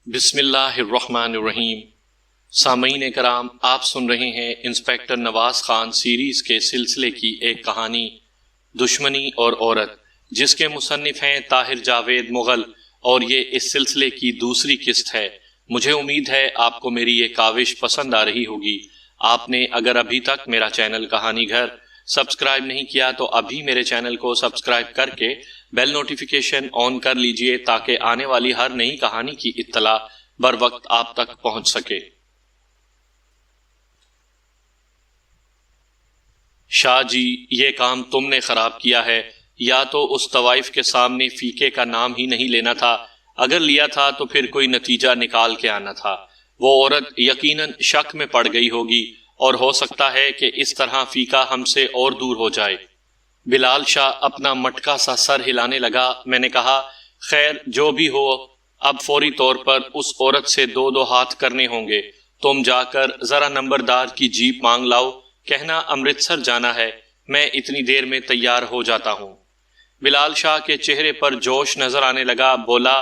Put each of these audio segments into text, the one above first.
بسم اللہ الرحمن الرحیم۔ سامعین کرام، آپ سن رہے ہیں انسپیکٹر نواز خان سیریز کے سلسلے کی ایک کہانی دشمنی اور عورت، جس کے مصنف ہیں طاہر جاوید مغل، اور یہ اس سلسلے کی دوسری قسط ہے۔ مجھے امید ہے آپ کو میری یہ کاوش پسند آ رہی ہوگی۔ آپ نے اگر ابھی تک میرا چینل کہانی گھر سبسکرائب نہیں کیا تو ابھی میرے چینل کو سبسکرائب کر کے بیل نوٹیفیکیشن آن کر لیجئے تاکہ آنے والی ہر نئی کہانی کی اطلاع بر وقت آپ تک پہنچ سکے۔ شاہ جی، یہ کام تم نے خراب کیا ہے، یا تو اس طوائف کے سامنے فیقے کا نام ہی نہیں لینا تھا، اگر لیا تھا تو پھر کوئی نتیجہ نکال کے آنا تھا۔ وہ عورت یقیناً شک میں پڑ گئی ہوگی اور ہو سکتا ہے کہ اس طرح فیقہ ہم سے اور دور ہو جائے۔ بلال شاہ اپنا مٹکا سا سر ہلانے لگا۔ میں نے کہا، خیر جو بھی ہو، اب فوری طور پر اس عورت سے دو ہاتھ کرنے ہوں گے۔ تم جا کر ذرا نمبردار کی جیپ مانگ لاؤ، کہنا امرتسر جانا ہے، میں اتنی دیر میں تیار ہو جاتا ہوں۔ بلال شاہ کے چہرے پر جوش نظر آنے لگا، بولا،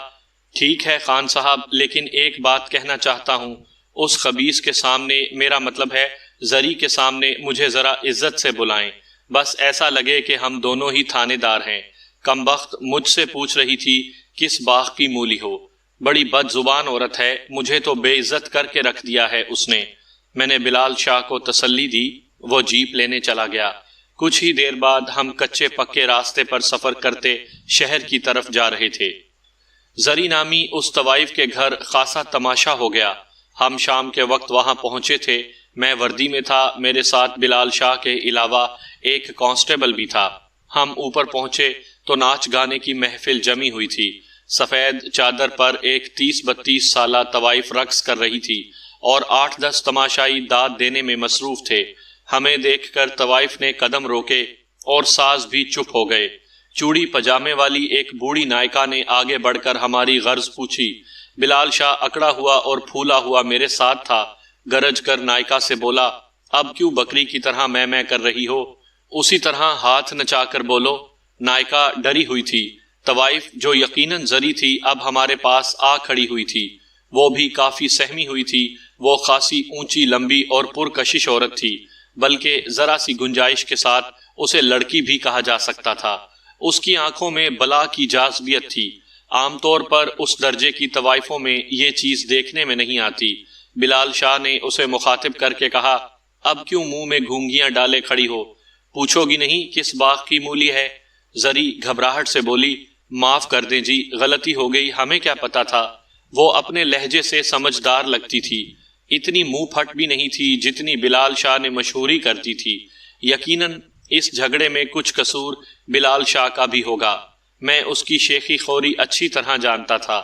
ٹھیک ہے خان صاحب، لیکن ایک بات کہنا چاہتا ہوں، اس خبیث کے سامنے، میرا مطلب ہے زری کے سامنے، مجھے ذرا عزت سے بلائیں، بس ایسا لگے کہ ہم دونوں ہی تھانے دار ہیں۔ کمبخت مجھ سے پوچھ رہی تھی کس باغ کی مولی ہو، بڑی بد زبان عورت ہے، مجھے تو بے عزت کر کے رکھ دیا ہے اس نے۔ میں نے بلال شاہ کو تسلی دی، وہ جیپ لینے چلا گیا۔ کچھ ہی دیر بعد ہم کچے پکے راستے پر سفر کرتے شہر کی طرف جا رہے تھے۔ زری نامی اس طوائف کے گھر خاصا تماشا ہو گیا۔ ہم شام کے وقت وہاں پہنچے تھے، میں وردی میں تھا، میرے ساتھ بلال شاہ کے علاوہ ایک کانسٹیبل بھی تھا۔ ہم اوپر پہنچے تو ناچ گانے کی محفل جمی ہوئی تھی۔ سفید چادر پر ایک 30-32 سالہ طوائف رقص کر رہی تھی اور 8-10 تماشائی داد دینے میں مصروف تھے۔ ہمیں دیکھ کر طوائف نے قدم روکے اور ساز بھی چپ ہو گئے۔ چوڑی پجامے والی ایک بوڑھی نائکا نے آگے بڑھ کر ہماری غرض پوچھی۔ بلال شاہ اکڑا ہوا اور پھولا ہوا میرے ساتھ تھا۔ گرج کر نائکا سے بولا، اب کیوں بکری کی طرح میں کر رہی ہو؟ اسی طرح ہاتھ نچا کر بولو۔ نائکا ڈری ہوئی تھی۔ طوائف جو یقیناً زری تھی اب ہمارے پاس آ کھڑی ہوئی تھی، وہ بھی کافی سہمی ہوئی تھی۔ وہ خاصی اونچی لمبی اور پرکشش عورت تھی، بلکہ ذرا سی گنجائش کے ساتھ اسے لڑکی بھی کہا جا سکتا تھا۔ اس کی آنکھوں میں بلا کی جاذبیت تھی، عام طور پر اس درجے کی طوائفوں میں یہ چیز دیکھنے میں نہیں آتی۔ بلال شاہ نے اسے مخاطب کر کے کہا، اب کیوں منہ میں گھونگیاں ڈالے کھڑی ہو؟ پوچھو گی نہیں کس باغ کی مولی ہے؟ زری گھبراہٹ سے بولی، معاف کر دیں جی، غلطی ہو گئی، ہمیں کیا پتا تھا۔ وہ اپنے لہجے سے سمجھدار لگتی تھی، اتنی منہ پھٹ بھی نہیں تھی جتنی بلال شاہ نے مشہوری کرتی تھی۔ یقیناً اس جھگڑے میں کچھ قصور بلال شاہ کا بھی ہوگا، میں اس کی شیخی خوری اچھی طرح جانتا تھا۔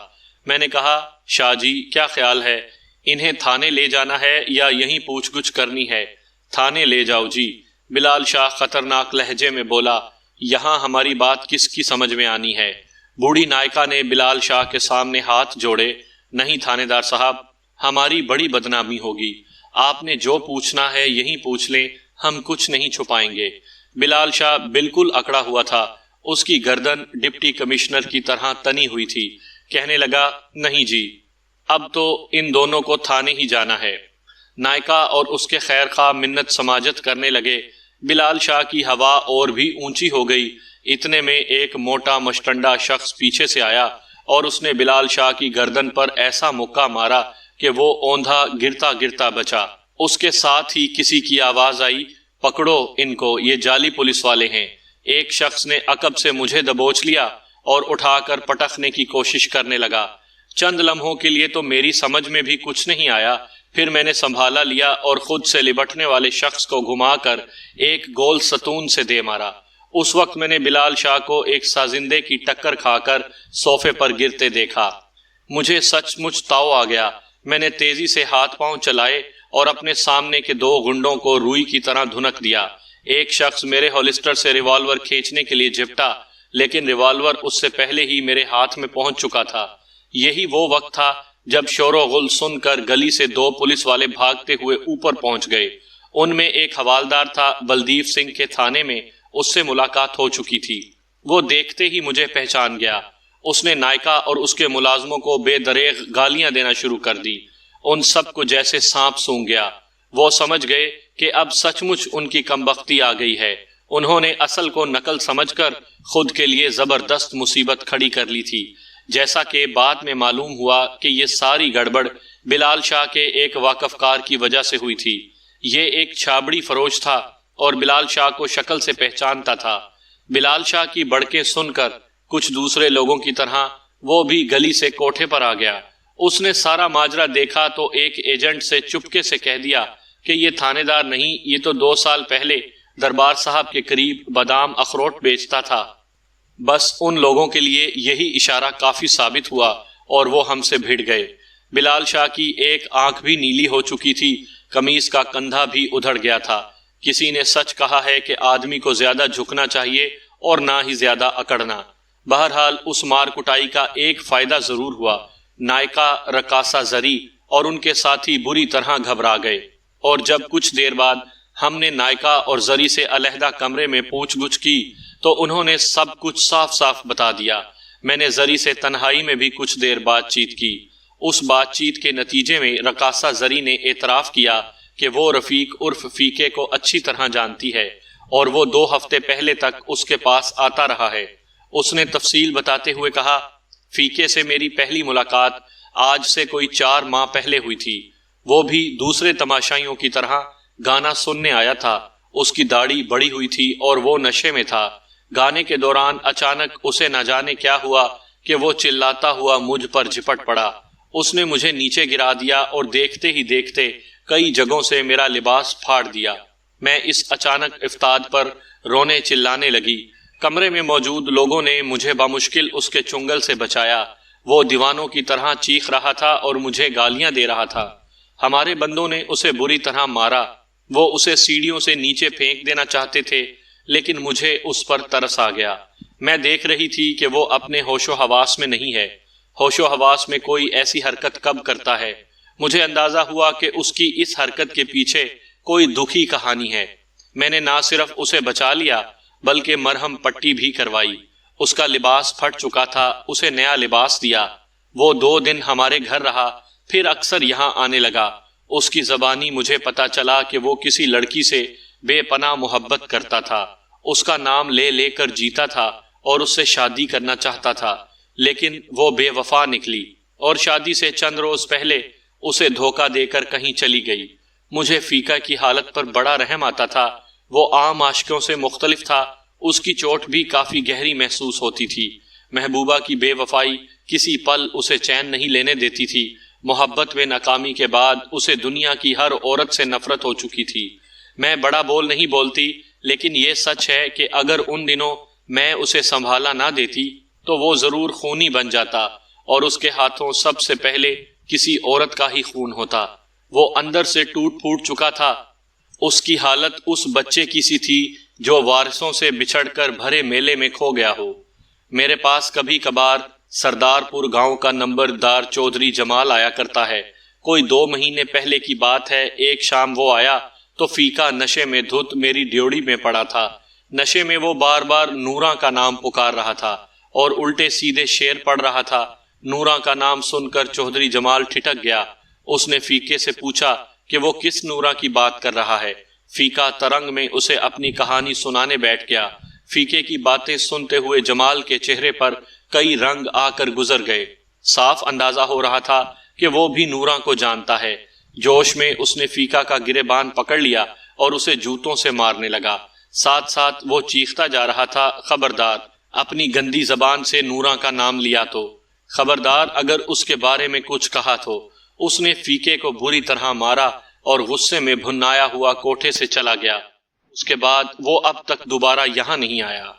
میں نے کہا، شاہ جی کیا خیال ہے، انہیں تھانے لے جانا ہے یا یہیں پوچھ گچھ کرنی ہے؟ تھانے لے جاؤ جی۔ بلال شاہ خطرناک لہجے میں بولا، یہاں ہماری بات کس کی سمجھ میں آنی ہے؟ بوڑھی نائکا نے بلال شاہ کے سامنے ہاتھ جوڑے، نہیں تھانے دار صاحب، ہماری بڑی بدنامی ہوگی، آپ نے جو پوچھنا ہے یہیں پوچھ لیں، ہم کچھ نہیں چھپائیں گے۔ بلال شاہ بالکل اکڑا ہوا تھا، اس کی گردن ڈپٹی کمشنر کی طرح تنی ہوئی تھی۔ کہنے لگا، نہیں جی، اب تو ان دونوں کو تھانے ہی جانا ہے۔ نائکا اور اس کے خیر خواہ منت سماجت کرنے لگے۔ بلال شاہ کی ہوا اور بھی اونچی ہو گئی۔ اتنے میں ایک موٹا مشٹنڈا شخص پیچھے سے آیا اور اس نے بلال شاہ کی گردن پر ایسا مکہ مارا کہ وہ اوندھا گرتا گرتا بچا۔ اس کے ساتھ ہی کسی کی آواز آئی، پکڑو ان کو، یہ جعلی پولیس والے ہیں۔ ایک شخص نے عقب سے مجھے دبوچ لیا اور اٹھا کر پٹکنے کی کوشش کرنے لگا۔ چند لمحوں کے لیے تو میری سمجھ میں بھی کچھ نہیں آیا، پھر میں نے سنبھالا لیا اور خود سے لپٹنے والے شخص کو گھما کر ایک گول ستون سے دے مارا۔ اس وقت میں نے بلال شاہ کو ایک سازندے کی ٹکر کھا کر صوفے پر گرتے دیکھا۔ مجھے سچ مچ تاؤ آ گیا۔ میں نے تیزی سے ہاتھ پاؤں چلائے اور اپنے سامنے کے 2 گنڈوں کو روئی کی طرح دھنک دیا۔ ایک شخص میرے ہولسٹر سے ریوالور کھینچنے کے لیے جھپٹا، لیکن ریوالور اس سے پہلے ہی میرے ہاتھ میں پہنچ چکا تھا۔ یہی وہ وقت تھا جب شور و غل سن کر گلی سے 2 پولیس والے بھاگتے ہوئے اوپر پہنچ گئے۔ ان میں ایک حوالدار تھا، بلدیو سنگھ کے تھانے میں اس سے ملاقات ہو چکی تھی۔ وہ دیکھتے ہی مجھے پہچان گیا۔ اس نے نائکا اور اس کے ملازموں کو بے دریغ گالیاں دینا شروع کر دی۔ ان سب کو جیسے سانپ سونگھ گیا۔ وہ سمجھ گئے کہ اب سچ مچ ان کی کمبختی آ گئی ہے۔ انہوں نے اصل کو نقل سمجھ کر خود کے لیے زبردست مصیبت کھڑی کر لی تھی۔ جیسا کہ بعد میں معلوم ہوا کہ یہ ساری گڑبڑ بلال شاہ کے ایک واقف کار کی وجہ سے ہوئی تھی۔ یہ ایک چھابڑی فروش تھا اور بلال شاہ کو شکل سے پہچانتا تھا۔ بلال شاہ کی بڑکیں سن کر کچھ دوسرے لوگوں کی طرح وہ بھی گلی سے کوٹھے پر آ گیا۔ اس نے سارا ماجرا دیکھا تو ایک ایجنٹ سے چپکے سے کہہ دیا کہ یہ تھانے دار نہیں، یہ تو 2 سال پہلے دربار صاحب کے قریب بادام اخروٹ بیچتا تھا۔ بس ان لوگوں کے لیے یہی اشارہ کافی ثابت ہوا اور وہ ہم سے بھیڑ گئے۔ بلال شاہ کی ایک آنکھ بھی نیلی ہو چکی تھی، قمیص کا کندھا بھی ادھڑ گیا تھا۔ کسی نے سچ کہا ہے کہ آدمی کو زیادہ جھکنا چاہیے اور نہ ہی زیادہ اکڑنا۔ بہرحال اس مار کٹائی کا ایک فائدہ ضرور ہوا۔ نائکا، رقاصہ زری اور ان کے ساتھی بری طرح گھبرا گئے، اور جب کچھ دیر بعد ہم نے نائکا اور زری سے علیحدہ کمرے میں پوچھ گچھ کی تو انہوں نے سب کچھ صاف صاف بتا دیا۔ میں نے زری سے تنہائی میں بھی کچھ دیر بات چیت کی۔ اس بات چیت کے نتیجے میں رقاصہ زری نے اعتراف کیا کہ وہ رفیق عرف فیقے کو اچھی طرح جانتی ہے اور وہ 2 ہفتے پہلے تک اس کے پاس آتا رہا ہے۔ اس نے تفصیل بتاتے ہوئے کہا، فیقے سے میری پہلی ملاقات آج سے کوئی 4 ماہ پہلے ہوئی تھی۔ وہ بھی دوسرے تماشائیوں کی طرح گانا سننے آیا تھا۔ اس کی داڑھی بڑی ہوئی تھی اور وہ نشے میں تھا۔ گانے کے دوران اچانک اسے نہ جانے کیا ہوا کہ وہ چلاتا ہوا مجھ پر جھپٹ پڑا۔ اس نے مجھے نیچے گرا دیا اور دیکھتے ہی دیکھتے کئی جگہوں سے میرا لباس پھاڑ دیا۔ میں اس اچانک افتاد پر رونے چلانے لگی۔ کمرے میں موجود لوگوں نے مجھے بامشکل اس کے چنگل سے بچایا۔ وہ دیوانوں کی طرح چیخ رہا تھا اور مجھے گالیاں دے رہا تھا۔ ہمارے بندوں نے اسے بری طرح مارا۔ وہ اسے سیڑھیوں سے نیچے پھینک دینا چاہتے تھے، لیکن مجھے اس پر ترس آ گیا۔ میں دیکھ رہی تھی کہ وہ اپنے ہوش و حواس میں نہیں ہے۔ ہوش و حواس میں کوئی ایسی حرکت کب کرتا ہے؟ مجھے اندازہ ہوا کہ اس کی اس حرکت کے پیچھے کوئی دکھی کہانی ہے۔ میں نے نہ صرف اسے بچا لیا بلکہ مرہم پٹی بھی کروائی۔ اس کا لباس پھٹ چکا تھا، اسے نیا لباس دیا۔ وہ 2 دن ہمارے گھر رہا، پھر اکثر یہاں آنے لگا۔ اس کی زبانی مجھے پتا چلا کہ وہ کسی لڑکی سے بے پناہ محبت کرتا تھا۔ اس کا نام لے لے کر جیتا تھا اور اس سے شادی کرنا چاہتا تھا، لیکن وہ بے وفا نکلی اور شادی سے چند روز پہلے اسے دھوکہ دے کر کہیں چلی گئی۔ مجھے فیقہ کی حالت پر بڑا رحم آتا تھا۔ وہ عام عاشقوں سے مختلف تھا، اس کی چوٹ بھی کافی گہری محسوس ہوتی تھی۔ محبوبہ کی بے وفائی کسی پل اسے چین نہیں لینے دیتی تھی۔ محبت میں ناکامی کے بعد اسے دنیا کی ہر عورت سے نفرت ہو چکی تھی۔ میں بڑا بول نہیں بولتی، لیکن یہ سچ ہے کہ اگر ان دنوں میں اسے سنبھالا نہ دیتی تو وہ ضرور خونی بن جاتا اور اس کے ہاتھوں سب سے پہلے کسی عورت کا ہی خون ہوتا۔ وہ اندر سے ٹوٹ پھوٹ چکا تھا۔ اس کی حالت اس بچے کی سی تھی جو وارثوں سے بچھڑ کر بھرے میلے میں کھو گیا ہو۔ میرے پاس کبھی کبھار سردار پور گاؤں کا نمبردار چودھری جمال آیا کرتا ہے۔ کوئی 2 مہینے پہلے کی بات ہے، ایک شام وہ آیا تو فیقہ نشے میں دھت میری ڈیوڑی میں پڑا تھا۔ نشے میں وہ بار بار نوراں کا نام پکار رہا تھا اور الٹے سیدھے شعر پڑھ رہا تھا۔ نوراں کا نام سن کر چودھری جمال ٹھٹک گیا۔ اس نے فیقے سے پوچھا کہ وہ کس نوراں کی بات کر رہا ہے۔ فیقہ ترنگ میں اسے اپنی کہانی سنانے بیٹھ گیا۔ فیقے کی باتیں سنتے ہوئے جمال کے چہرے پر کئی رنگ آ کر گزر گئے۔ صاف اندازہ ہو رہا تھا کہ وہ بھی نوراں کو جانتا ہے۔ جوش میں اس نے فیقہ کا گریبان پکڑ لیا اور اسے جوتوں سے مارنے لگا۔ ساتھ ساتھ وہ چیختا جا رہا تھا، خبردار، اپنی گندی زبان سے نوراں کا نام لیا تو خبردار، اگر اس کے بارے میں کچھ کہا تو۔ اس نے فیقے کو بری طرح مارا اور غصے میں بھنایا ہوا کوٹھے سے چلا گیا۔ اس کے بعد وہ اب تک دوبارہ یہاں نہیں آیا۔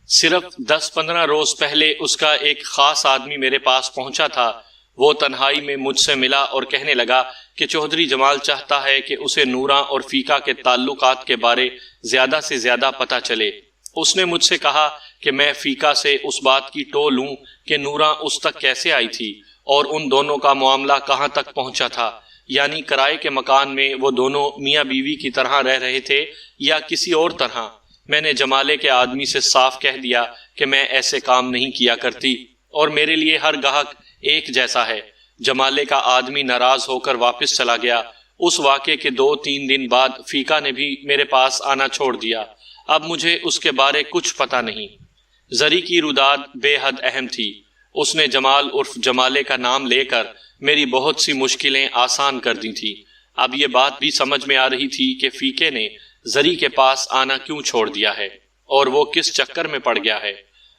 صرف 10-15 روز پہلے اس کا ایک خاص آدمی میرے پاس پہنچا تھا۔ وہ تنہائی میں مجھ سے ملا اور کہنے لگا کہ چودھری جمال چاہتا ہے کہ اسے نوراں اور فیقہ کے تعلقات کے بارے زیادہ سے زیادہ پتہ چلے۔ اس نے مجھ سے کہا کہ میں فیقہ سے اس بات کی ٹو لوں کہ نوراں اس تک کیسے آئی تھی اور ان دونوں کا معاملہ کہاں تک پہنچا تھا، یعنی کرائے کے مکان میں وہ دونوں میاں بیوی کی طرح رہ رہے تھے یا کسی اور طرح۔ میں نے جمالے کے آدمی سے صاف کہہ دیا کہ میں ایسے کام نہیں کیا کرتی اور میرے لیے ہر گاہک ایک جیسا ہے۔ جمالے کا آدمی ناراض ہو کر واپس چلا گیا۔ اس واقعے کے 2-3 دن بعد فیکا نے بھی میرے پاس آنا چھوڑ دیا۔ اب مجھے اس کے بارے کچھ پتہ نہیں۔ زری کی روداد بے حد اہم تھی۔ اس نے جمال عرف جمالے کا نام لے کر میری بہت سی مشکلیں آسان کر دی تھی۔ اب یہ بات بھی سمجھ میں آ رہی تھی کہ فیکے نے زری کے پاس آنا کیوں چھوڑ دیا ہے اور وہ کس چکر میں پڑ گیا ہے۔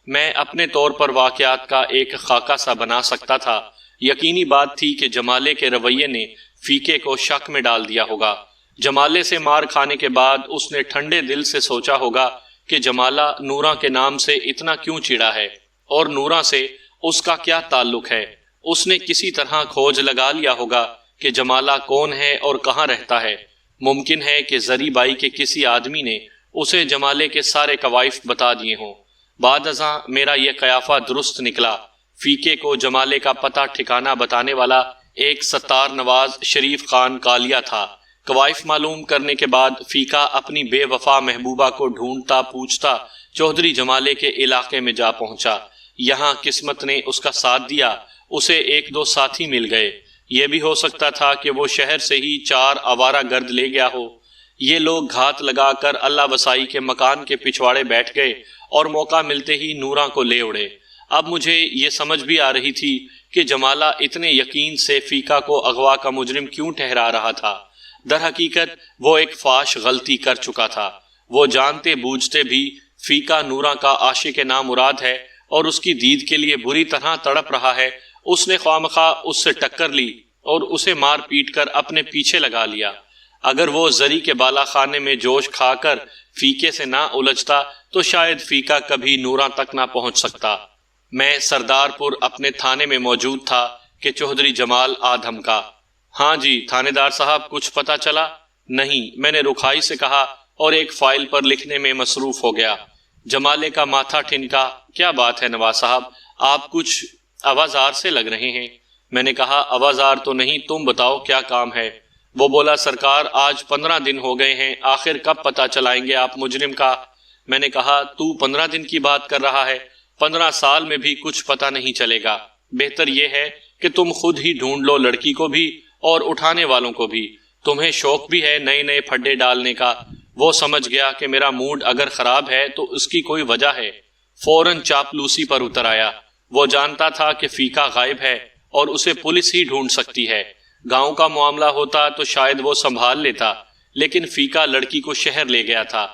میں اپنے طور پر واقعات کا ایک خاکہ سا بنا سکتا تھا۔ یقینی بات تھی کہ جمالے کے رویے نے فیکے کو شک میں ڈال دیا ہوگا۔ جمالے سے مار کھانے کے بعد اس نے ٹھنڈے دل سے سوچا ہوگا کہ جمالہ نوراں کے نام سے اتنا کیوں چڑا ہے اور نوراں سے اس کا کیا تعلق ہے۔ اس نے کسی طرح کھوج لگا لیا ہوگا کہ جمالہ کون ہے اور کہاں رہتا ہے۔ ممکن ہے کہ زری بائی کے کسی آدمی نے اسے جمالے کے سارے کوائف بتا دیے ہوں۔ بعد ازاں میرا یہ قیافہ درست نکلا۔ فیکے کو جمالے کا پتہ ٹھکانہ بتانے والا ایک ستار نواز شریف خان کالیا تھا۔ کوائف معلوم کرنے کے بعد فیکا اپنی بے وفا محبوبہ کو ڈھونڈتا پوچھتا چودھری جمالے کے علاقے میں جا پہنچا۔ یہاں قسمت نے اس کا ساتھ دیا، اسے 1-2 ساتھی مل گئے۔ یہ بھی ہو سکتا تھا کہ وہ شہر سے ہی 4 آوارہ گرد لے گیا ہو۔ یہ لوگ گھات لگا کر اللہ وسائی کے مکان کے پچھواڑے بیٹھ گئے اور موقع ملتے ہی نوراں کو لے اڑے۔ اب مجھے یہ سمجھ بھی آ رہی تھی کہ جمالہ اتنے یقین سے فیکا کو اغوا کا مجرم کیوں ٹھہرا رہا تھا۔ در حقیقت وہ ایک فاش غلطی کر چکا تھا۔ وہ جانتے بوجھتے بھی فیکا نوراں کا عاشق نامراد ہے اور اس کی دید کے لیے بری طرح تڑپ رہا ہے۔ اس نے خوامخواہ اس سے ٹکر لی اور اسے مار پیٹ کر اپنے پیچھے لگا لیا۔ اگر وہ زری کے بالا خانے میں جوش کھا کر فیکے سے نہ الجھتا تو شاید فیکا کبھی نوراں تک نہ پہنچ سکتا۔ میں سردار پور اپنے تھانے میں موجود تھا کہ چوہدری جمال آ دھمکا۔ ہاں جی تھانے دار صاحب، کچھ پتہ چلا؟ نہیں، میں نے رکھائی سے کہا اور ایک فائل پر لکھنے میں مصروف ہو گیا۔ جمالے کا ماتھا ٹھنکا۔ کیا بات ہے نواز صاحب، آپ کچھ آوازار سے لگ رہے ہیں؟ میں نے کہا آوازار تو نہیں، تم بتاؤ کیا کام ہے؟ وہ بولا سرکار آج 15 دن ہو گئے ہیں، آخر کب پتہ چلائیں گے آپ مجرم کا؟ میں نے کہا تو 15 دن کی بات کر رہا ہے، 15 سال میں بھی کچھ پتہ نہیں چلے گا۔ بہتر یہ ہے کہ تم خود ہی ڈھونڈ لو لڑکی کو بھی اور اٹھانے والوں کو بھی۔ تمہیں شوق بھی ہے نئے نئے پھڈے ڈالنے کا۔ وہ سمجھ گیا کہ میرا موڈ اگر خراب ہے تو اس کی کوئی وجہ ہے۔ فوراً چاپلوسی پر اتر آیا۔ وہ جانتا تھا کہ فیکا غائب ہے اور اسے پولیس ہی ڈھونڈ سکتی ہے۔ گاؤں کا معاملہ ہوتا تو شاید وہ سنبھال لیتا، لیکن فیکا لڑکی کو شہر لے گیا تھا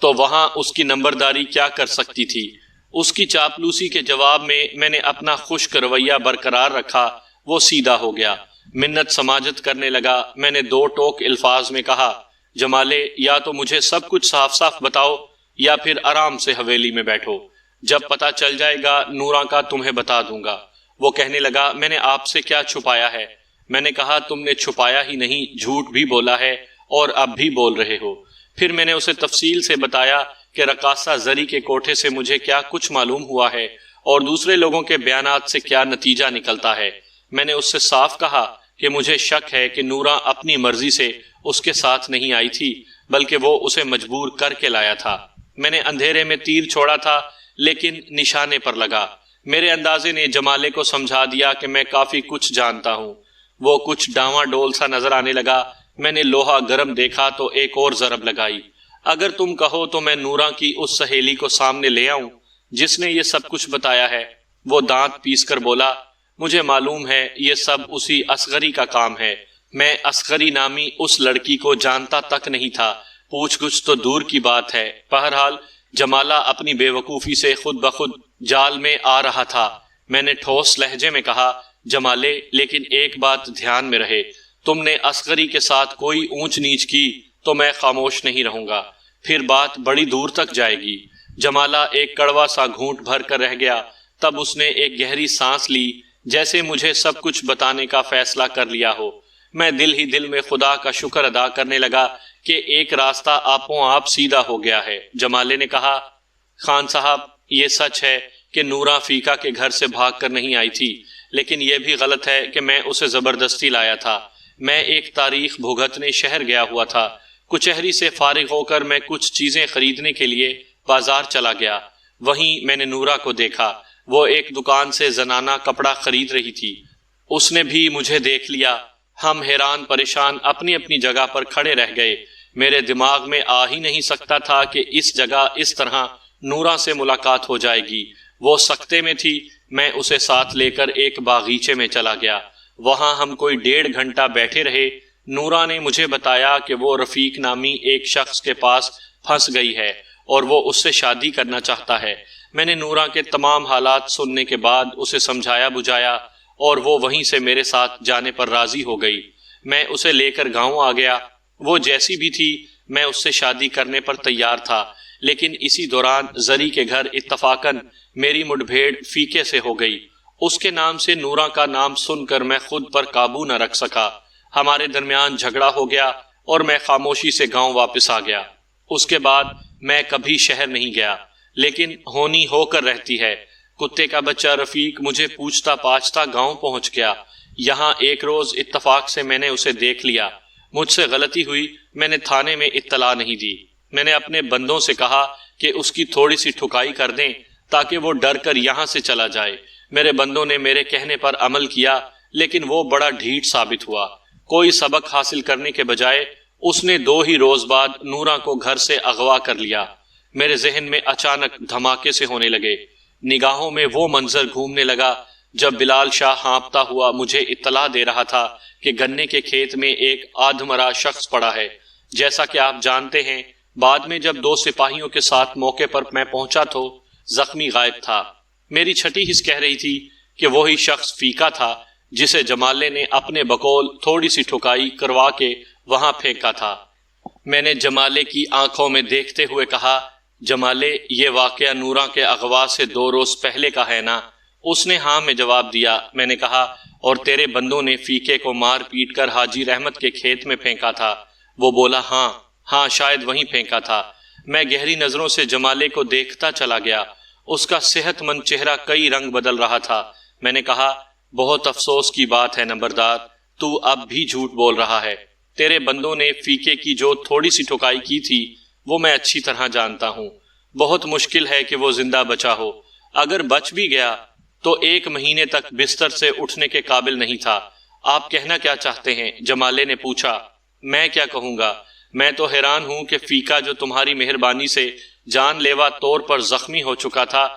تو وہاں اس کی نمبرداری کیا کر سکتی تھی؟ اس کی چاپلوسی کے جواب میں نے اپنا خشک رویہ برقرار رکھا۔ وہ سیدھا ہو گیا، منت سماجت کرنے لگا۔ میں نے 2 ٹوک الفاظ میں کہا جمالے یا تو مجھے سب کچھ صاف صاف بتاؤ یا پھر آرام سے حویلی میں بیٹھو، جب پتہ چل جائے گا نوراں کا تمہیں بتا دوں گا۔ وہ کہنے لگا میں نے آپ سے کیا چھپایا ہے؟ میں نے کہا تم نے چھپایا ہی نہیں، جھوٹ بھی بولا ہے اور اب بھی بول رہے ہو۔ پھر میں نے اسے تفصیل سے بتایا کہ رقاصہ زری کے کوٹھے سے مجھے کیا کچھ معلوم ہوا ہے اور دوسرے لوگوں کے بیانات سے کیا نتیجہ نکلتا ہے۔ میں نے اس سے صاف کہا کہ مجھے شک ہے کہ نوراں اپنی مرضی سے اس کے ساتھ نہیں آئی تھی بلکہ وہ اسے مجبور کر کے لایا تھا۔ میں نے اندھیرے میں تیر چھوڑا تھا لیکن نشانے پر لگا۔ میرے اندازے نے جمالے کو سمجھا دیا کہ میں کافی کچھ جانتا ہوں۔ وہ کچھ ڈاواں ڈول سا نظر آنے لگا۔ میں نے لوہا گرم دیکھا تو ایک اور ضرب لگائی۔ اگر تم کہو تو میں نوراں کی اس سہیلی کو سامنے لے آؤں جس نے یہ سب کچھ بتایا ہے۔ وہ دانت پیس کر بولا مجھے معلوم ہے یہ سب اسی اصغری کا کام ہے۔ میں اصغری نامی اس لڑکی کو جانتا تک نہیں تھا، پوچھ گچھ تو دور کی بات ہے۔ بہرحال جمالہ اپنی بے وقوفی سے خود بخود جال میں آ رہا تھا۔ میں نے ٹھوس لہجے میں کہا جمالے لیکن ایک بات دھیان میں رہے، تم نے اصغری کے ساتھ کوئی اونچ نیچ کی تو میں خاموش نہیں رہوں گا، پھر بات بڑی دور تک جائے گی۔ جمالہ ایک کڑوا سا گھونٹ بھر کر رہ گیا، تب اس نے ایک گہری سانس لی جیسے مجھے سب کچھ بتانے کا فیصلہ کر لیا ہو۔ میں دل ہی دل میں خدا کا شکر ادا کرنے لگا کہ ایک راستہ آپوں آپ سیدھا ہو گیا ہے۔ جمالے نے کہا خان صاحب یہ سچ ہے کہ نوراں فیکا کے گھر سے بھاگ کر نہیں آئی تھی، لیکن یہ بھی غلط ہے کہ میں اسے زبردستی لایا تھا۔ میں ایک تاریخ بھگتنے شہر گیا ہوا تھا۔ کچہری سے فارغ ہو کر میں کچھ چیزیں خریدنے کے لیے بازار چلا گیا۔ وہیں میں نے نورا کو دیکھا۔ وہ ایک دکان سے زنانہ کپڑا خرید رہی تھی۔ اس نے بھی مجھے دیکھ لیا۔ ہم حیران پریشان اپنی اپنی جگہ پر کھڑے رہ گئے۔ میرے دماغ میں آ ہی نہیں سکتا تھا کہ اس جگہ اس طرح نورا سے ملاقات ہو جائے گی۔ وہ سکتے میں تھی۔ میں اسے ساتھ لے کر ایک باغیچے میں چلا گیا۔ وہاں ہم کوئی 1.5 گھنٹہ بیٹھے رہے۔ نورا نے مجھے بتایا کہ وہ رفیق نامی ایک شخص کے پاس پھنس گئی ہے اور وہ اس سے شادی کرنا چاہتا ہے۔ میں نے نورا کے تمام حالات سننے کے بعد اسے سمجھایا بجھایا اور وہ وہیں سے میرے ساتھ جانے پر راضی ہو گئی۔ میں اسے لے کر گاؤں آ گیا۔ وہ جیسی بھی تھی میں اس سے شادی کرنے پر تیار تھا، لیکن اسی دوران زری کے گھر اتفاقاً میری مٹبھیڑ فیکے سے ہو گئی۔ اس کے نام سے نورا کا نام سن کر میں خود پر قابو نہ رکھ سکا۔ ہمارے درمیان جھگڑا ہو گیا اور میں خاموشی سے گاؤں واپس آ گیا۔ اس کے بعد میں کبھی شہر نہیں گیا، لیکن ہونی ہو کر رہتی ہے۔ کتے کا بچہ رفیق مجھے پوچھتا پاچھتا گاؤں پہنچ گیا۔ یہاں ایک روز اتفاق سے میں نے اسے دیکھ لیا۔ مجھ سے غلطی ہوئی، میں نے تھانے میں اطلاع نہیں دی۔ میں نے اپنے بندوں سے کہا کہ اس کی تھوڑی سی ٹھکائی کر دیں تاکہ وہ ڈر کر یہاں سے چلا جائے۔ میرے بندوں نے میرے کہنے پر عمل کیا، لیکن وہ بڑا ڈھیٹ ثابت ہوا۔ کوئی سبق حاصل کرنے کے بجائے اس نے 2 ہی روز بعد نورا کو گھر سے اغوا کر لیا۔ میرے ذہن میں اچانک دھماکے سے ہونے لگے۔ نگاہوں میں وہ منظر گھومنے لگا جب بلال شاہ ہانپتا ہوا مجھے اطلاع دے رہا تھا کہ گنے کے کھیت میں ایک آدھمرا شخص پڑا ہے۔ جیسا کہ آپ جانتے ہیں، بعد میں جب 2 سپاہیوں کے ساتھ موقع پر میں پہنچا تو زخمی غائب تھا۔ میری چھٹی حس کہہ رہی تھی کہ وہی شخص فیکا تھا جسے جمالے نے اپنے بقول تھوڑی سی ٹھکائی کروا کے وہاں پھینکا تھا۔ میں نے جمالے کی آنکھوں میں دیکھتے ہوئے کہا، جمالے، یہ واقعہ نورا کے اغوا سے 2 روز پہلے کا ہے نا؟ اس نے ہاں میں جواب دیا۔ میں نے کہا، اور تیرے بندوں نے فیکے کو مار پیٹ کر حاجی رحمت کے کھیت میں پھینکا تھا؟ وہ بولا، ہاں شاید وہیں پھینکا تھا۔ میں گہری نظروں سے جمالے کو دیکھتا چلا گیا۔ اس کا صحت مند چہرہ کئی رنگ بدل رہا تھا۔ میں نے کہا، بہت افسوس کی بات ہے نمبردار، تو اب بھی جھوٹ بول رہا ہے۔ تیرے بندوں نے فیکے کی جو تھوڑی سی ٹھکائی کی تھی وہ میں اچھی طرح جانتا ہوں۔ بہت مشکل ہے کہ وہ زندہ بچا ہو۔ اگر بچ بھی گیا تو 1 مہینے تک بستر سے اٹھنے کے قابل نہیں تھا۔ آپ کہنا کیا چاہتے ہیں؟ جمالے نے پوچھا۔ میں کیا کہوں گا؟ میں تو حیران ہوں کہ فیکا جو تمہاری مہربانی سے جان لیوا طور پر زخمی ہو چکا تھا،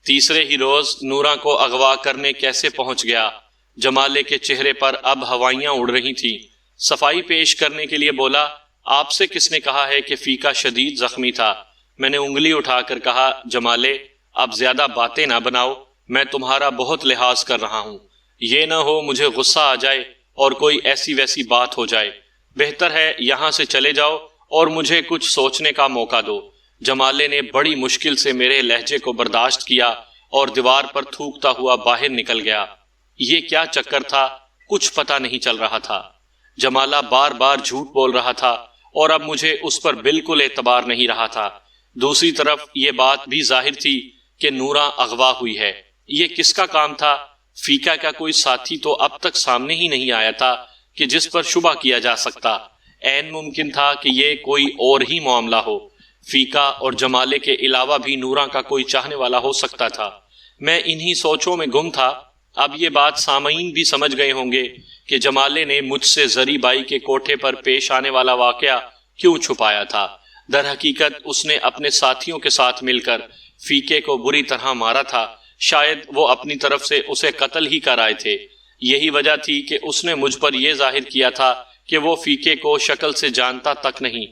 تیسرے ہی روز نورا کو اغوا کرنے کیسے پہنچ گیا؟ جمالے کے چہرے پر اب ہوائیاں اڑ رہی تھیں۔ صفائی پیش کرنے کے لیے بولا، آپ سے کس نے کہا ہے کہ فیکا شدید زخمی تھا؟ میں نے انگلی اٹھا کر کہا، جمالے، اب زیادہ باتیں نہ بناؤ، میں تمہارا بہت لحاظ کر رہا ہوں۔ یہ نہ ہو مجھے غصہ آ جائے اور کوئی ایسی ویسی بات ہو جائے۔ بہتر ہے یہاں سے چلے جاؤ اور مجھے کچھ سوچنے کا موقع دو۔ جمالے نے بڑی مشکل سے میرے لہجے کو برداشت کیا اور دیوار پر تھوکتا ہوا باہر نکل گیا۔ یہ کیا چکر تھا، کچھ پتہ نہیں چل رہا تھا۔ جمالہ بار بار جھوٹ بول رہا تھا اور اب مجھے اس پر بالکل اعتبار نہیں رہا تھا۔ دوسری طرف یہ بات بھی ظاہر تھی کہ نورا اغوا ہوئی ہے۔ یہ کس کا کام تھا؟ فیکا کا کوئی ساتھی تو اب تک سامنے ہی نہیں آیا تھا کہ جس پر شبہ کیا جا سکتا۔ عین ممکن تھا کہ یہ کوئی اور ہی معاملہ ہو۔ فیکا اور جمالے کے علاوہ بھی نورا کا کوئی چاہنے والا ہو سکتا تھا۔ میں انہی سوچوں میں گم تھا۔ اب یہ بات سامعین بھی سمجھ گئے ہوں گے کہ جمالے نے مجھ سے زری بائی کے کوٹھے پر پیش آنے والا واقعہ کیوں چھپایا تھا۔ در حقیقت اس نے اپنے ساتھیوں کے ساتھ مل کر فیکے کو بری طرح مارا تھا۔ شاید وہ اپنی طرف سے اسے قتل ہی کر آئے تھے۔ یہی وجہ تھی کہ اس نے مجھ پر یہ ظاہر کیا تھا کہ وہ فیکے کو شکل سے جانتا تک نہیں۔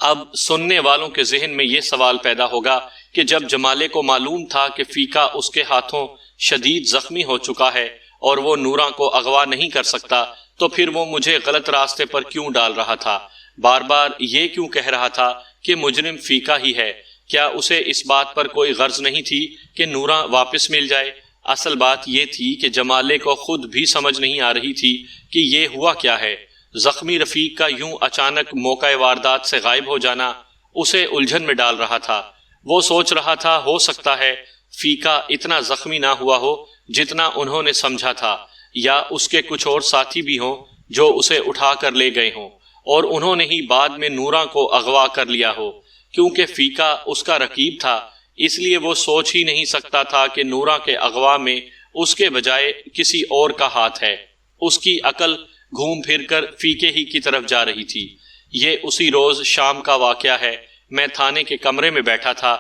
اب سننے والوں کے ذہن میں یہ سوال پیدا ہوگا کہ جب جمالے کو معلوم تھا کہ فیکا اس کے ہاتھوں شدید زخمی ہو چکا ہے اور وہ نورا کو اغوا نہیں کر سکتا، تو پھر وہ مجھے غلط راستے پر کیوں ڈال رہا تھا؟ بار بار یہ کیوں کہہ رہا تھا کہ مجرم فیکا ہی ہے؟ کیا اسے اس بات پر کوئی غرض نہیں تھی کہ نورا واپس مل جائے؟ اصل بات یہ تھی کہ جمالے کو خود بھی سمجھ نہیں آ رہی تھی کہ یہ ہوا کیا ہے۔ زخمی رفیق کا یوں اچانک موقع واردات سے غائب ہو جانا اسے الجھن میں ڈال رہا تھا۔ وہ سوچ رہا تھا ہو سکتا ہے فیکا اتنا زخمی نہ ہوا ہو جتنا انہوں نے سمجھا تھا، یا اس کے کچھ اور ساتھی بھی ہوں جو اسے اٹھا کر لے گئے ہوں اور انہوں نے ہی بعد میں نورا کو اغوا کر لیا ہو۔ کیونکہ فیکا اس کا رقیب تھا، اس لیے وہ سوچ ہی نہیں سکتا تھا کہ نورا کے اغوا میں اس کے بجائے کسی اور کا ہاتھ ہے۔ اس کی عقل گھوم پھر کر فیقے ہی کی طرف جا رہی تھی۔ یہ اسی روز شام کا واقعہ ہے۔ میں تھانے کے کمرے میں بیٹھا تھا۔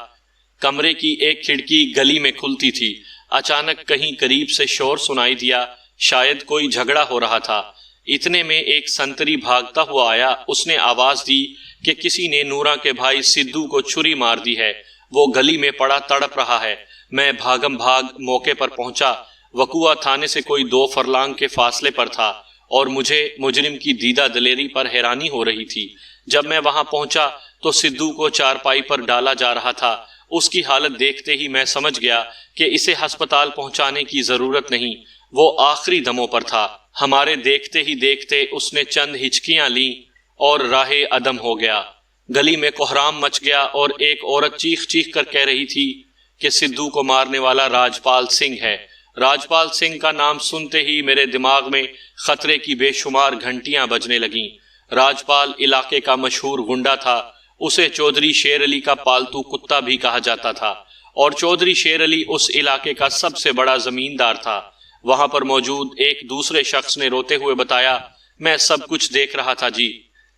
کمرے کی ایک کھڑکی گلی میں کھلتی تھی۔ اچانک کہیں قریب سے شور سنائی دیا، شاید کوئی جھگڑا ہو رہا تھا۔ اتنے میں ایک سنتری بھاگتا ہوا آیا۔ اس نے آواز دی کہ کسی نے نورا کے بھائی سدھو کو چھری مار دی ہے، وہ گلی میں پڑا تڑپ رہا ہے۔ میں بھاگم بھاگ موقع پر پہنچا۔ وقوعہ تھانے سے کوئی 2 فرلانگ کے فاصلے پر تھا اور مجھے مجرم کی دیدہ دلیری پر حیرانی ہو رہی تھی۔ جب میں وہاں پہنچا تو سدھو کو چارپائی پر ڈالا جا رہا تھا۔ اس کی حالت دیکھتے ہی میں سمجھ گیا کہ اسے ہسپتال پہنچانے کی ضرورت نہیں، وہ آخری دموں پر تھا۔ ہمارے دیکھتے ہی دیکھتے اس نے چند ہچکیاں لیں اور راہ عدم ہو گیا۔ گلی میں کوہرام مچ گیا اور ایک عورت چیخ چیخ کر کہہ رہی تھی کہ سدھو کو مارنے والا راجپال سنگھ ہے۔ راجپال سنگھ کا نام سنتے ہی میرے دماغ میں خطرے کی بے شمار گھنٹیاں بجنے لگیں۔ راجپال علاقے کا مشہور گنڈا تھا۔ اسے چودھری شیر علی کا پالتو کتا بھی کہا جاتا تھا اور چودھری شیر علی اس علاقے کا سب سے بڑا زمیندار تھا۔ وہاں پر موجود ایک دوسرے شخص نے روتے ہوئے بتایا، میں سب کچھ دیکھ رہا تھا جی۔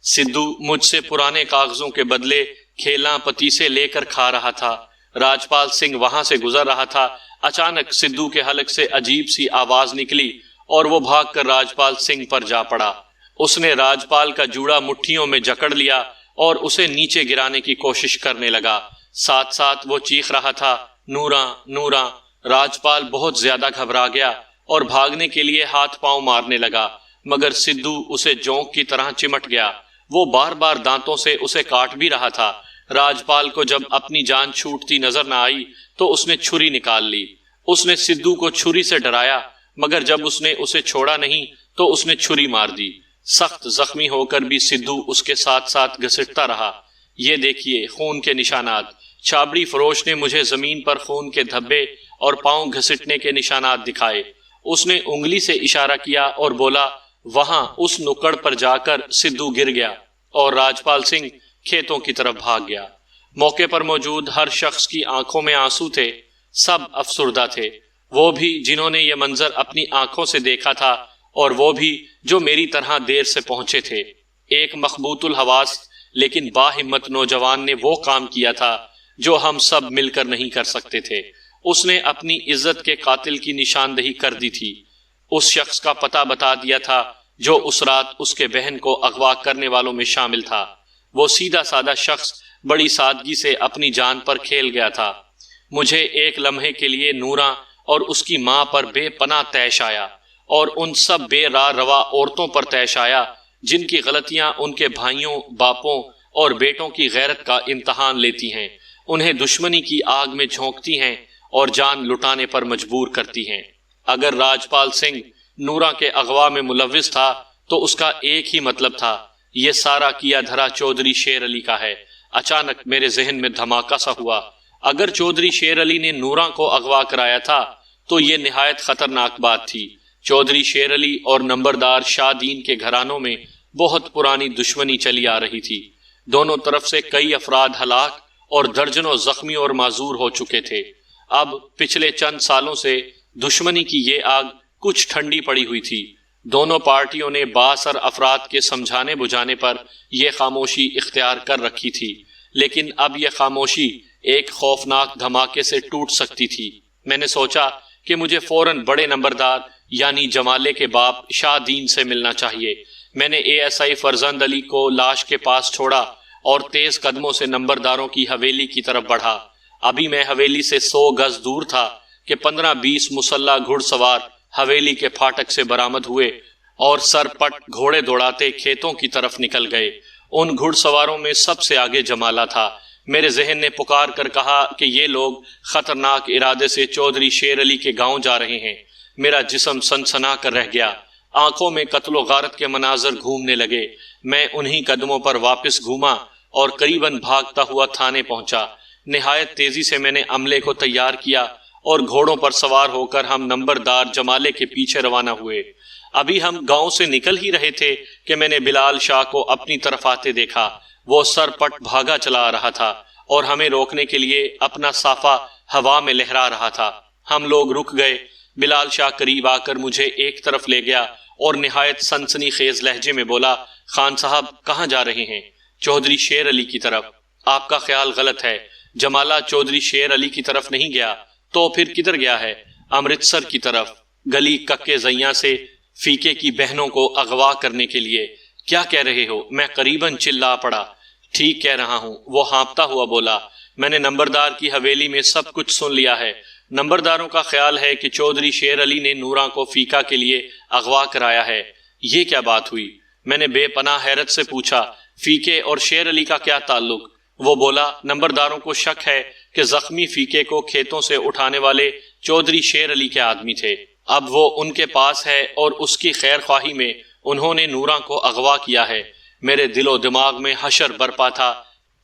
سدھو مجھ سے پرانے کاغذوں کے بدلے کھیلاں پتیسے لے کر کھا رہا تھا۔ راجپال سنگھ وہاں سے گزر رہا تھا۔ اچانک سدھو کے حلق سے عجیب سی آواز نکلی اور وہ بھاگ کر راجپال سنگھ پر جا پڑا۔ اس نے راجپال کا جوڑا مٹھیوں میں جکڑ لیا اور اسے نیچے گرانے کی کوشش کرنے لگا۔ ساتھ ساتھ وہ چیخ رہا تھا، نورا نورا۔ راجپال بہت زیادہ گھبرا گیا اور بھاگنے کے لیے ہاتھ پاؤں مارنے لگا، مگر سدھو اسے جونک کی طرح چمٹ گیا۔ وہ بار بار دانتوں سے اسے کاٹ بھی رہا تھا۔ راجپال کو جب اپنی جان چھوٹتی نظر نہ آئی تو اس نے چھری نکال لی۔ اس نے سدھو کو چھری سے ڈرایا، مگر جب اس نے اسے چھوڑا نہیں تو اس نے چھری مار دی۔ سخت زخمی ہو کر بھی سدھو اس کے ساتھ ساتھ گھسٹتا رہا۔ یہ دیکھیے خون کے نشانات۔ چھابڑی فروش نے مجھے زمین پر خون کے دھبے اور پاؤں گھسٹنے کے نشانات دکھائے۔ اس نے انگلی سے اشارہ کیا اور بولا، وہاں اس نکڑ پر جا کر سدھو گر گیا اور راجپال سنگھ کھیتوں کی طرف بھاگ گیا۔ موقع پر موجود ہر شخص کی آنکھوں میں آنسو تھے، سب افسردہ تھے، وہ بھی جنہوں نے یہ منظر اپنی آنکھوں سے دیکھا تھا اور وہ بھی جو میری طرح دیر سے پہنچے تھے۔ ایک مخبوط الحواس لیکن باہمت نوجوان نے وہ کام کیا تھا جو ہم سب مل کر نہیں کر سکتے تھے۔ اس نے اپنی عزت کے قاتل کی نشاندہی کر دی تھی۔ اس شخص کا پتہ بتا دیا تھا جو اس رات اس کے بہن کو اغوا کرنے والوں میں شامل تھا۔ وہ سیدھا سادہ شخص بڑی سادگی سے اپنی جان پر کھیل گیا تھا۔ مجھے ایک لمحے کے لیے نورا اور اس کی ماں پر بے پناہ طیش آیا اور ان سب بے راہ روا عورتوں پر طیش آیا جن کی غلطیاں ان کے بھائیوں، باپوں اور بیٹوں کی غیرت کا امتحان لیتی ہیں، انہیں دشمنی کی آگ میں جھونکتی ہیں اور جان لٹانے پر مجبور کرتی ہیں۔ اگر راجپال سنگھ نورا کے اغوا میں ملوث تھا تو اس کا ایک ہی مطلب تھا، یہ سارا کیا دھرا چودھری شیر علی کا ہے۔ اچانک میرے ذہن میں دھماکہ سا ہوا۔ اگر چودھری شیر علی نے نورا کو اغوا کرایا تھا تو یہ نہایت خطرناک بات تھی۔ چودھری شیر علی اور نمبردار شاہ دین کے گھرانوں میں بہت پرانی دشمنی چلی آ رہی تھی۔ دونوں طرف سے کئی افراد ہلاک اور درجنوں زخمی اور معذور ہو چکے تھے۔ اب پچھلے چند سالوں سے دشمنی کی یہ آگ کچھ ٹھنڈی پڑی ہوئی تھی۔ دونوں پارٹیوں نے بااثر افراد کے سمجھانے بجھانے پر یہ خاموشی اختیار کر رکھی تھی، لیکن اب یہ خاموشی ایک خوفناک دھماکے سے ٹوٹ سکتی تھی۔ میں نے سوچا کہ مجھے فوراً بڑے نمبردار یعنی جمالے کے باپ شاہ دین سے ملنا چاہیے۔ میں نے ASI فرزند علی کو لاش کے پاس چھوڑا اور تیز قدموں سے نمبرداروں کی حویلی کی طرف بڑھا۔ ابھی میں حویلی سے 100 گز دور تھا کہ 15-20 مسلح گھڑ سوار حویلی کے پھاٹک سے برآمد ہوئے اور سر پٹ گھوڑے دوڑاتے کھیتوں کی طرف نکل گئے۔ ان گھڑ سواروں میں سب سے آگے جمالہ تھا۔ میرے ذہن نے پکار کر کہا کہ یہ لوگ خطرناک ارادے سے چودھری شیر علی کے گاؤں جا رہے ہیں۔ میرا جسم سنسنا کر رہ گیا، آنکھوں میں قتل و غارت کے مناظر گھومنے لگے۔ میں انہی قدموں پر واپس گھوما اور قریباً بھاگتا ہوا تھانے پہنچا۔ نہایت تیزی سے میں نے عملے کو تیار کیا اور گھوڑوں پر سوار ہو کر ہم نمبردار جمالے کے پیچھے روانہ ہوئے۔ ابھی ہم گاؤں سے نکل ہی رہے تھے کہ میں نے بلال شاہ کو اپنی طرف آتے دیکھا۔ وہ سر پٹ بھاگا چلا آ رہا تھا اور ہمیں روکنے کے لیے اپنا صافہ ہوا میں لہرا رہا تھا۔ ہم لوگ رک گئے۔ بلال شاہ قریب آ کر مجھے ایک طرف لے گیا اور نہایت سنسنی خیز لہجے میں بولا، خان صاحب کہاں جا رہے ہیں؟ چودھری شیر علی کی طرف۔ آپ کا خیال غلط ہے، جمالہ چودھری شیر علی کی طرف نہیں گیا۔ تو پھر کدھر گیا ہے؟ امرتسر کی طرف، گلی ککے زیاں سے فیکے کی بہنوں کو اغوا کرنے کے لیے۔ کیا کہہ رہے ہو؟ میں قریباً چلا پڑا۔ ٹھیک کہہ رہا ہوں، وہ ہانپتا ہوا بولا۔ میں نے نمبردار کی حویلی میں سب کچھ سن لیا ہے۔ نمبرداروں کا خیال ہے کہ چودھری شیر علی نے نوراں کو فیکا کے لیے اغوا کرایا ہے۔ یہ کیا بات ہوئی؟ میں نے بے پناہ حیرت سے پوچھا، فیکے اور شیر علی کا کیا تعلق؟ وہ بولا، نمبرداروں کو شک ہے کہ زخمی فیکے کو کھیتوں سے اٹھانے والے چودھری شیر علی کے آدمی تھے۔ اب وہ ان کے پاس ہے اور اس کی خیر خواہی میں انہوں نے نوراں کو اغوا کیا ہے۔ میرے دل و دماغ میں حشر برپا تھا۔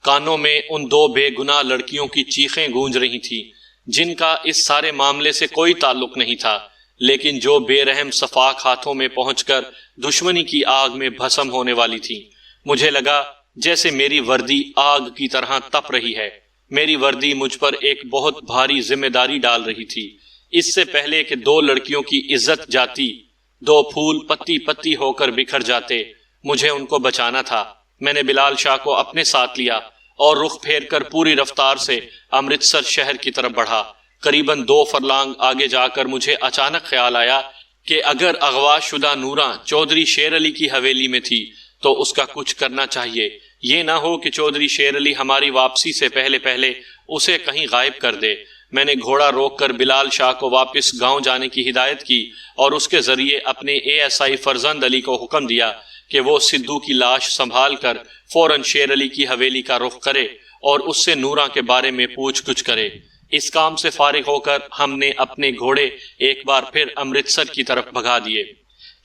کانوں میں ان دو بے گناہ لڑکیوں کی چیخیں گونج رہی تھیں جن کا اس سارے معاملے سے کوئی تعلق نہیں تھا، لیکن جو بے رحم صفاق ہاتھوں میں پہنچ کر دشمنی کی آگ میں بھسم ہونے والی تھی۔ مجھے لگا جیسے میری وردی آگ کی طرح تپ رہی ہے۔ میری وردی مجھ پر ایک بہت بھاری ذمہ داری ڈال رہی تھی۔ اس سے پہلے کہ دو لڑکیوں کی عزت جاتی، دو پھول پتی پتی ہو کر بکھر جاتے، مجھے ان کو بچانا تھا۔ میں نے بلال شاہ کو اپنے ساتھ لیا اور رخ پھیر کر پوری رفتار سے امرتسر شہر کی طرف بڑھا۔ قریباً 2 فرلانگ آگے جا کر مجھے اچانک خیال آیا کہ اگر اغوا شدہ نوراں چودھری شیر علی کی حویلی میں تھی تو اس کا کچھ کرنا چاہیے۔ یہ نہ ہو کہ چودھری شیر علی ہماری واپسی سے پہلے اسے کہیں غائب کر دے۔ میں نے گھوڑا روک کر بلال شاہ کو واپس گاؤں جانے کی ہدایت کی اور اس کے ذریعے اپنے ASI فرزند علی کو حکم دیا کہ وہ سدھو کی لاش سنبھال کر فوراً شیر علی کی حویلی کا رخ کرے اور اس سے نوراں کے بارے میں پوچھ گچھ کرے۔ اس کام سے فارغ ہو کر ہم نے اپنے گھوڑے ایک بار پھر امرتسر کی طرف بھگا دیے۔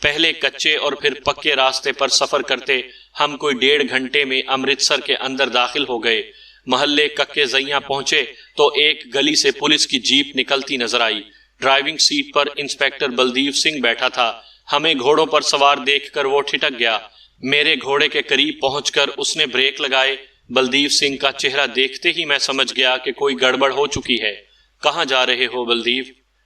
پہلے کچے اور پھر پکے راستے پر سفر کرتے ہم کوئی 1.5 گھنٹے میں امرتسر کے اندر داخل ہو گئے۔ محلے ککے زیاں پہنچے تو ایک گلی سے پولیس کی جیپ نکلتی نظر آئی۔ ڈرائیونگ سیٹ پر انسپیکٹر بلدیو سنگھ بیٹھا تھا۔ ہمیں گھوڑوں پر سوار دیکھ کر وہ ٹھٹک گیا۔ میرے گھوڑے کے قریب پہنچ کر اس نے بریک لگائے۔ بلدیو سنگھ کا چہرہ دیکھتے ہی میں سمجھ گیا کہ کوئی گڑبڑ ہو چکی ہے۔ کہاں جا رہے ہو بلدیو؟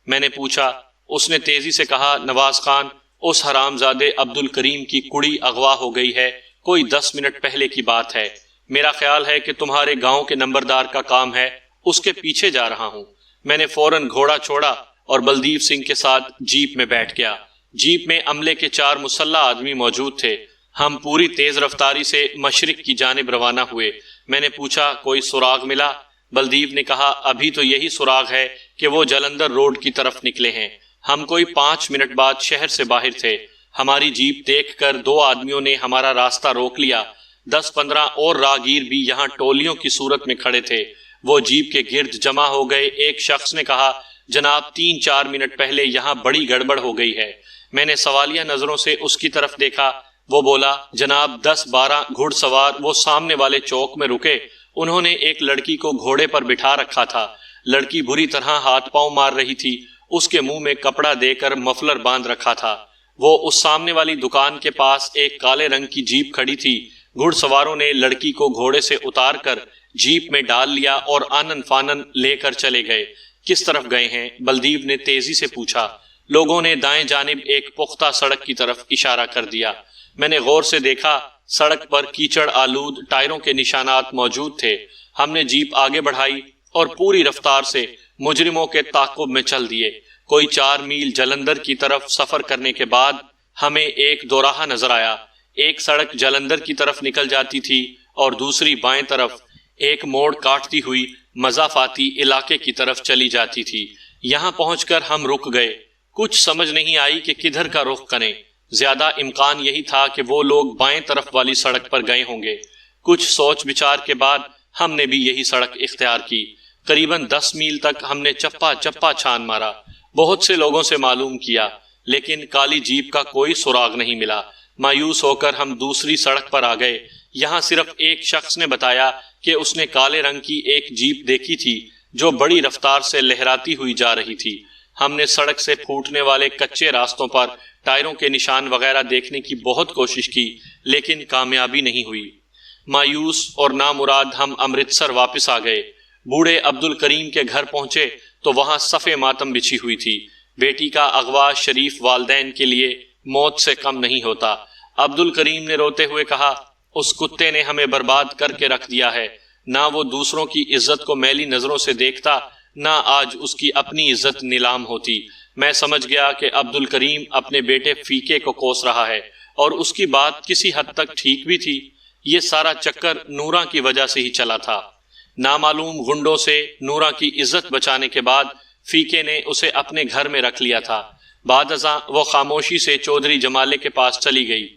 میں نے پوچھا۔ اس نے تیزی سے کہا، نواز خان، اس حرام زادے عبد الکریم کی کڑی اغوا ہو گئی ہے، کوئی 10 منٹ پہلے کی بات ہے۔ میرا خیال ہے کہ تمہارے گاؤں کے نمبردار کا کام ہے، اس کے پیچھے جا رہا ہوں۔ میں نے فوراً گھوڑا چھوڑا اور بلدیو سنگھ کے ساتھ جیپ میں بیٹھ گیا۔ جیپ میں عملے کے 4 مسلح آدمی موجود تھے۔ ہم پوری تیز رفتاری سے مشرق کی جانب روانہ ہوئے۔ میں نے پوچھا، کوئی سراغ ملا؟ بلدیو نے کہا، ابھی تو یہی سراغ ہے کہ وہ جلندر روڈ کی طرف نکلے ہیں۔ ہم کوئی 5 منٹ بعد شہر سے باہر تھے۔ ہماری جیپ دیکھ کر 2 آدمیوں نے ہمارا راستہ روک لیا۔ 10-15 اور راہگیر بھی یہاں ٹولیوں کی صورت میں کھڑے تھے۔ وہ جیپ کے گرد جمع ہو گئے۔ ایک شخص نے کہا، جناب 3-4 منٹ پہلے یہاں بڑی گڑبڑ ہو گئی ہے۔ میں نے سوالیہ نظروں سے اس کی طرف دیکھا۔ وہ بولا، جناب 10-12 گھڑ سوار وہ سامنے والے چوک میں رکے۔ انہوں نے ایک لڑکی کو گھوڑے پر بٹھا رکھا تھا۔ لڑکی بری طرح ہاتھ پاؤں مار رہی تھی۔ اس کے منہ میں کپڑا دے کر مفلر باندھ رکھا تھا۔ وہ اس سامنے والی دکان کے پاس ایک کالے رنگ کی جیپ کھڑی تھی۔ گھڑ سواروں نے لڑکی کو گھوڑے سے اتار کر جیپ میں ڈال لیا اور آنن فانن لے کر چلے گئے۔ کس طرف گئے ہیں؟ بلدیو نے تیزی سے پوچھا۔ لوگوں نے دائیں جانب ایک پختہ سڑک کی طرف اشارہ کر دیا۔ میں نے غور سے دیکھا، سڑک پر کیچڑ آلود ٹائروں کے نشانات موجود تھے۔ ہم نے جیپ آگے بڑھائی اور پوری رفتار سے مجرموں کے تعاقب میں چل دیے۔ کوئی 4 میل جلندر کی طرف سفر کرنے کے بعد ہمیں ایک دوراہا نظر آیا۔ ایک سڑک جلندر کی طرف نکل جاتی تھی اور دوسری بائیں طرف ایک موڑ کاٹتی ہوئی مضافاتی علاقے کی طرف چلی جاتی تھی۔ یہاں پہنچ کر ہم رک گئے۔ کچھ سمجھ نہیں آئی کہ کدھر کا رخ کریں۔ زیادہ امکان یہی تھا کہ وہ لوگ بائیں طرف والی سڑک پر گئے ہوں گے۔ کچھ سوچ بچار کے بعد ہم نے بھی یہی سڑک اختیار کی۔ قریباً 10 میل تک ہم نے چپا چپا چھان مارا، بہت سے لوگوں سے معلوم کیا، لیکن کالی جیپ کا کوئی سراغ نہیں ملا۔ مایوس ہو کر ہم دوسری سڑک پر آ گئے۔ یہاں صرف ایک شخص نے بتایا کہ اس نے کالے رنگ کی ایک جیپ دیکھی تھی جو بڑی رفتار سے لہراتی ہوئی جا رہی تھی۔ ہم نے سڑک سے پھوٹنے والے کچے راستوں پر ٹائروں کے نشان وغیرہ دیکھنے کی بہت کوشش کی، لیکن کامیابی نہیں ہوئی۔ مایوس اور نامراد ہم امرتسر واپس آ گئے۔ بوڑھے عبد الکریم کے گھر پہنچے تو وہاں صف ماتم بچھی ہوئی تھی۔ بیٹی کا اغوا شریف والدین کے لیے موت سے کم نہیں ہوتا۔ عبد الکریم نے روتے ہوئے کہا، اس کتے نے ہمیں برباد کر کے رکھ دیا ہے۔ نہ وہ دوسروں کی عزت کو میلی نظروں سے دیکھتا، نہ آج اس کی اپنی عزت نیلام ہوتی۔ میں سمجھ گیا کہ عبد الکریم اپنے بیٹے فیقے کو کوس رہا ہے، اور اس کی بات کسی حد تک ٹھیک بھی تھی۔ یہ سارا چکر نورا کی وجہ سے ہی چلا تھا۔ نامعلوم غنڈوں سے نورا کی عزت بچانے کے بعد فیقے نے اسے اپنے گھر میں رکھ لیا تھا۔ بعد ازاں وہ خاموشی سے چودھری جمالے کے پاس چلی گئی۔